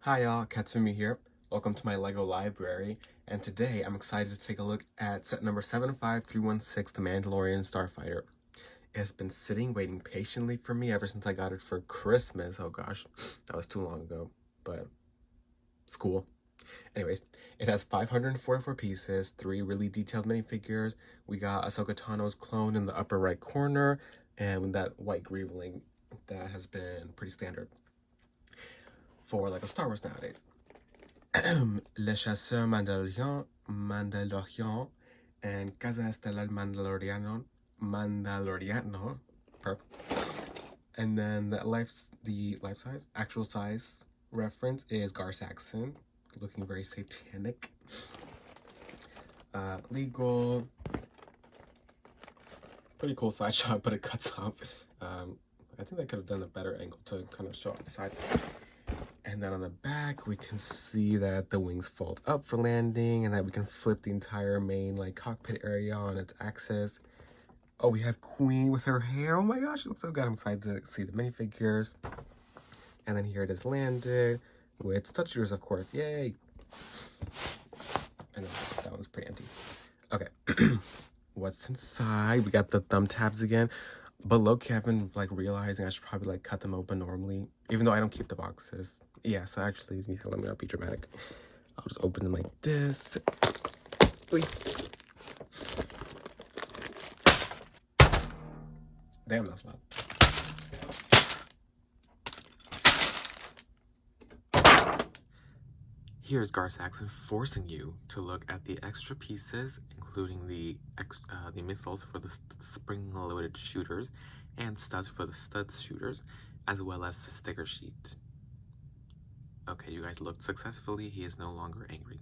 Hi y'all, Katsumi here. Welcome to my LEGO library, and today I'm excited to take a look at set number 75316, the Mandalorian Starfighter. It has been sitting, waiting patiently for me ever since I got it for Christmas. Oh gosh, that was too long ago, but school. Anyways, it has 544 pieces, 3 really detailed minifigures. We got Ahsoka Tano's clone in the upper right corner, and that white greebling that has been pretty standard for LEGO Star Wars nowadays. Le Chasseur Mandalorian, and Casa Estelar Mandaloriano, and then the life size, actual size reference is Gar Saxon, looking very satanic. Legal, pretty cool side shot, but it cuts off. I think they could have done a better angle to kind of show off the side. And then on the back, we can see that the wings fold up for landing and that we can flip the entire main cockpit area on its axis. Oh, we have Queen with her hair. Oh my gosh, it looks so good. I'm excited to see the minifigures. And then here it is landed with stud shooters, of course. Yay! And then that one's pretty empty. Okay, what's inside? We got the thumb tabs again. But low-key, I've been realizing I should probably cut them open normally, even though I don't keep the boxes. Yeah, so actually, yeah, let me not be dramatic. I'll just open them like this. Wait. Damn, that's loud. Here's Gar Saxon forcing you to look at the extra pieces, including the missiles for the spring-loaded shooters and studs for the stud shooters, as well as the sticker sheet. Okay, you guys looked successfully. He is no longer angry.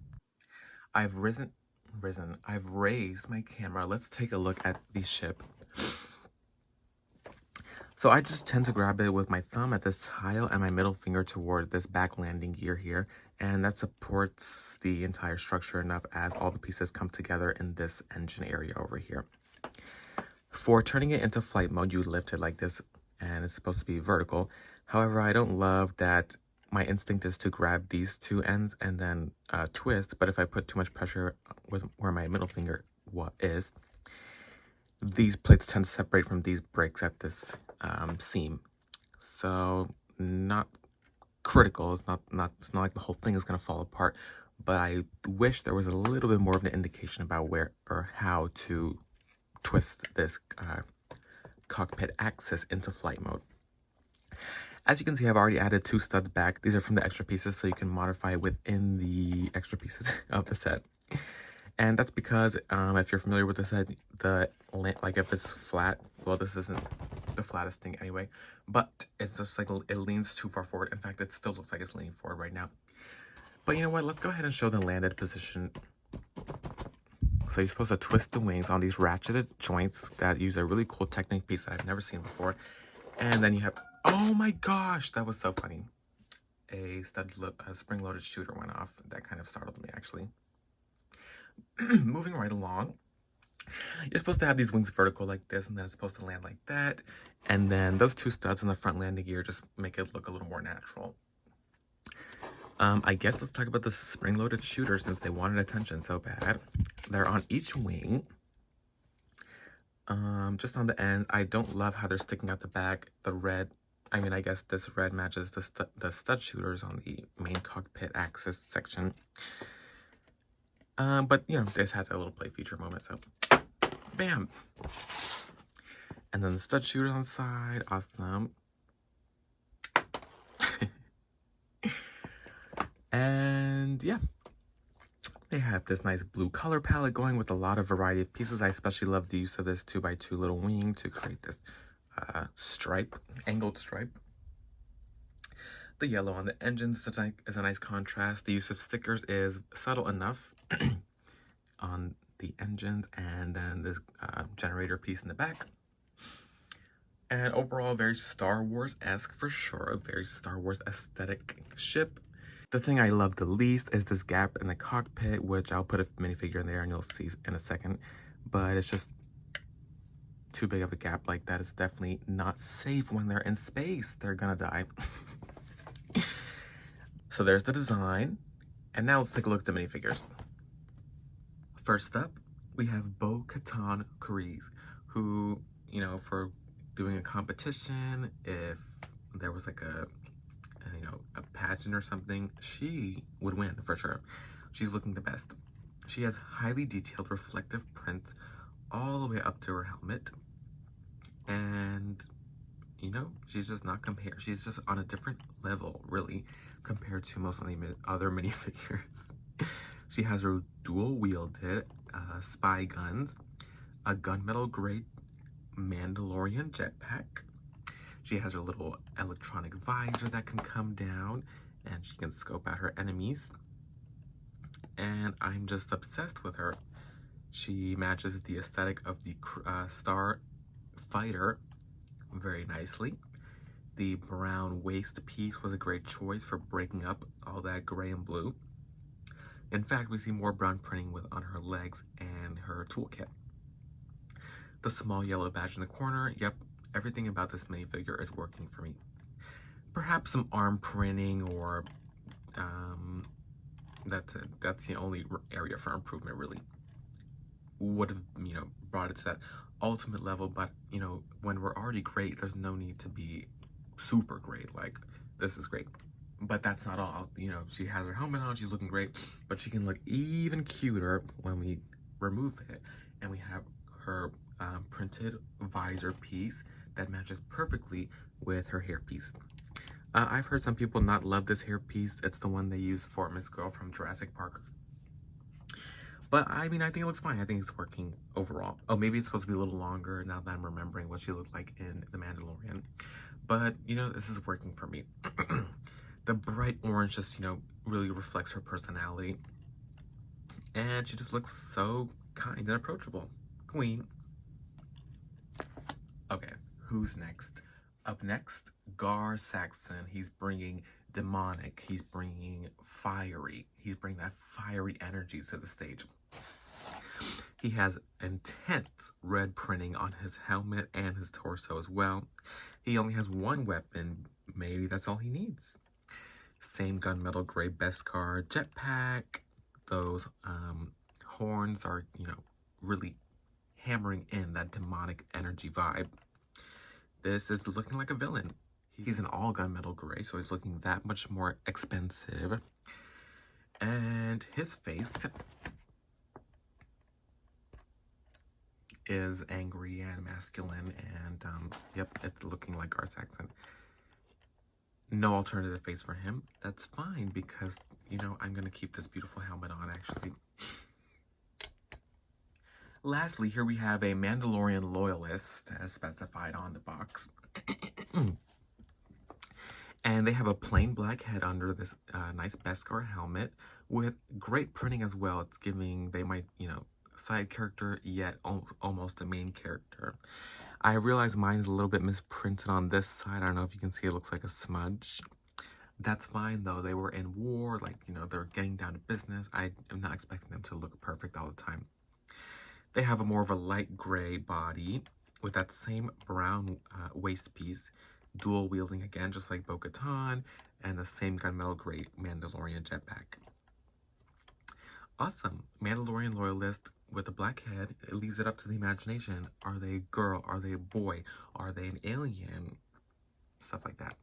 I've raised my camera. Let's take a look at the ship. So I just tend to grab it with my thumb at this tile and my middle finger toward this back landing gear here. And that supports the entire structure enough as all the pieces come together in this engine area over here. For turning it into flight mode, you lift it like this, and it's supposed to be vertical. However, I don't love that my instinct is to grab these two ends and then twist, but if I put too much pressure with where my middle finger is, these plates tend to separate from these bricks at this seam. So not critical. It's not like the whole thing is going to fall apart, but I wish there was a little bit more of an indication about where or how to twist this cockpit axis into flight mode. As you can see, I've already added 2 studs back. These are from the extra pieces, so you can modify within the extra pieces of the set. And that's because if you're familiar with the set, if it's flat, well, this isn't the flattest thing anyway, but it's just it leans too far forward. In fact, it still looks like it's leaning forward right now. But you know what? Let's go ahead and show the landed position. So you're supposed to twist the wings on these ratcheted joints that use a really cool technique piece that I've never seen before. And then you have, oh my gosh, that was so funny. A spring-loaded shooter went off. That kind of startled me, actually. Moving right along, you're supposed to have these wings vertical like this, and then it's supposed to land like that. And then those 2 studs in the front landing gear just make it look a little more natural. I guess let's talk about the spring-loaded shooter since they wanted attention so bad. They're on each wing. Just on the ends. I don't love how they're sticking out the back. The red, I guess this red matches the stud shooters on the main cockpit axis section. But, you know, this has a little play feature moment, so bam! And then the stud shooters on the side, awesome. And, yeah. They have this nice blue color palette going with a lot of variety of pieces. I especially love the use of this 2x2 little wing to create this stripe, angled stripe. The yellow on the engines is a nice contrast. The use of stickers is subtle enough on the engines, and then this generator piece in the back. And overall, very Star Wars-esque for sure. A very Star Wars aesthetic ship. The thing I love the least is this gap in the cockpit, which I'll put a minifigure in there and you'll see in a second. But it's just too big of a gap like that. Is definitely not safe when they're in space. They're gonna die. So there's the design, and now let's take a look at the minifigures. First up, we have Bo-Katan Kryze, who, you know, for doing a competition, if there was like a pageant or something, she would win for sure. She's looking the best. She has highly detailed reflective prints all the way up to her helmet, and you know, she's just not compared. She's just on a different level, really, compared to most of the other minifigures. She has her dual-wielded spy guns, a gunmetal gray Mandalorian jetpack. She has her little electronic visor that can come down, and she can scope out her enemies. And I'm just obsessed with her. She matches the aesthetic of the Starfighter very nicely. The brown waist piece was a great choice for breaking up all that gray and blue. In fact, we see more brown printing on her legs and her toolkit. The small yellow badge in the corner, yep, everything about this minifigure is working for me. Perhaps some arm printing or that's the only area for improvement, really. Would have, you know, brought it to that ultimate level, but, you know, when we're already great, there's no need to be super great. Like, this is great. But that's not all. You know, she has her helmet on, she's looking great, but she can look even cuter when we remove it. And we have her printed visor piece that matches perfectly with her hairpiece. I've heard some people not love this hairpiece. It's the one they use for Miss Girl from Jurassic Park. But I mean, I think it looks fine. I think it's working overall. Oh, maybe it's supposed to be a little longer now that I'm remembering what she looked like in The Mandalorian. But, you know, this is working for me. The bright orange just, you know, really reflects her personality. And she just looks so kind and approachable. Queen. Okay, who's next? Up next, Gar Saxon. He's bringing demonic. He's bringing fiery. He's bringing that fiery energy to the stage. He has intense red printing on his helmet and his torso as well. He only has one weapon. Maybe that's all he needs. Same gunmetal gray Beskar jetpack. Those horns are, you know, really hammering in that demonic energy vibe. This is looking like a villain. He's an all gunmetal gray, so he's looking that much more expensive. And his face is angry and masculine, and yep, it's looking like Gar Saxon. No alternative face for him. That's fine, because, you know, I'm gonna keep this beautiful helmet on, actually. Lastly, here we have a Mandalorian Loyalist, as specified on the box. And they have a plain black head under this nice Beskar helmet with great printing as well. It's giving, they might, you know, side character, yet almost a main character. I realize mine's a little bit misprinted on this side. I don't know if you can see, it looks like a smudge. That's fine, though. They were in war, like, you know, they're getting down to business. I am not expecting them to look perfect all the time. They have a more of a light gray body with that same brown waist piece, dual wielding again, just like Bo-Katan, and the same gunmetal gray Mandalorian jetpack. Awesome. Mandalorian Loyalist with a black head. It leaves it up to the imagination. Are they a girl? Are they a boy? Are they an alien? Stuff like that.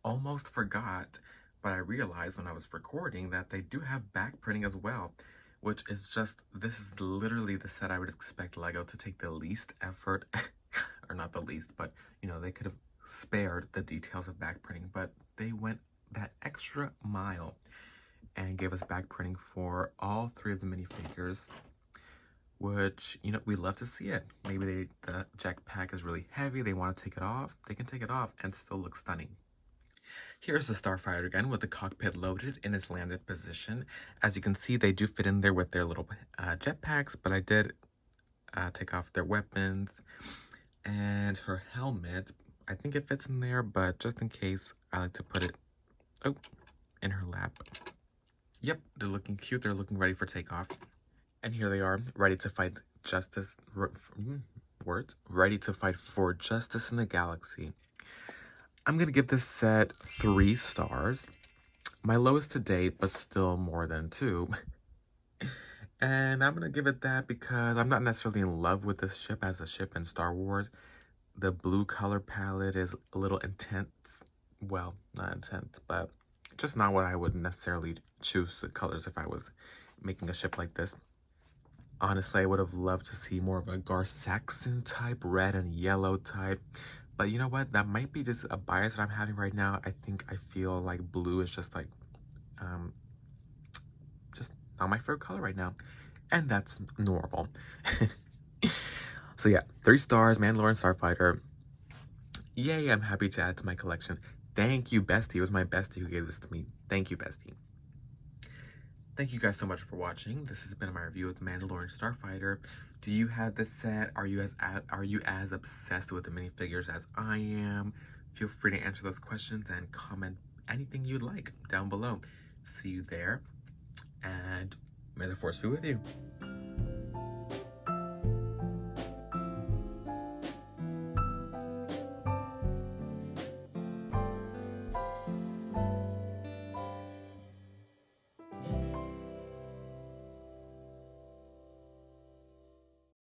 Almost forgot, but I realized when I was recording that they do have back printing as well, which is just, this is literally the set I would expect LEGO to take the least effort, or not the least, but, you know, they could have spared the details of back printing, but they went that extra mile and gave us back printing for all three of the minifigures, which, you know, we love to see it. Maybe the jetpack is really heavy, they want to take it off, they can take it off and still look stunning. Here's the Starfighter again with the cockpit loaded in its landed position. As you can see, they do fit in there with their little jetpacks, but I did take off their weapons. And her helmet, I think it fits in there, but just in case, I like to put it, in her lap. Yep, they're looking cute. They're looking ready for takeoff. And here they are, ready to fight justice, ready to fight for justice in the galaxy. I'm gonna give this set 3 stars. My lowest to date, but still more than 2. And I'm gonna give it that because I'm not necessarily in love with this ship as a ship in Star Wars. The blue color palette is a little intense. Well, not intense, but just not what I would necessarily choose the colors if I was making a ship like this. Honestly, I would have loved to see more of a Gar Saxon type, red and yellow type. But you know what? That might be just a bias that I'm having right now. I think I feel like blue is just like, just not my favorite color right now. And that's normal. So yeah, 3 stars, Mandalorian Starfighter. Yay, I'm happy to add to my collection. Thank you, Bestie. It was my bestie who gave this to me. Thank you, Bestie. Thank you guys so much for watching. This has been my review of the Mandalorian Starfighter. Do you have this set? Are you as obsessed with the minifigures as I am? Feel free to answer those questions and comment anything you'd like down below. See you there, and may the Force be with you.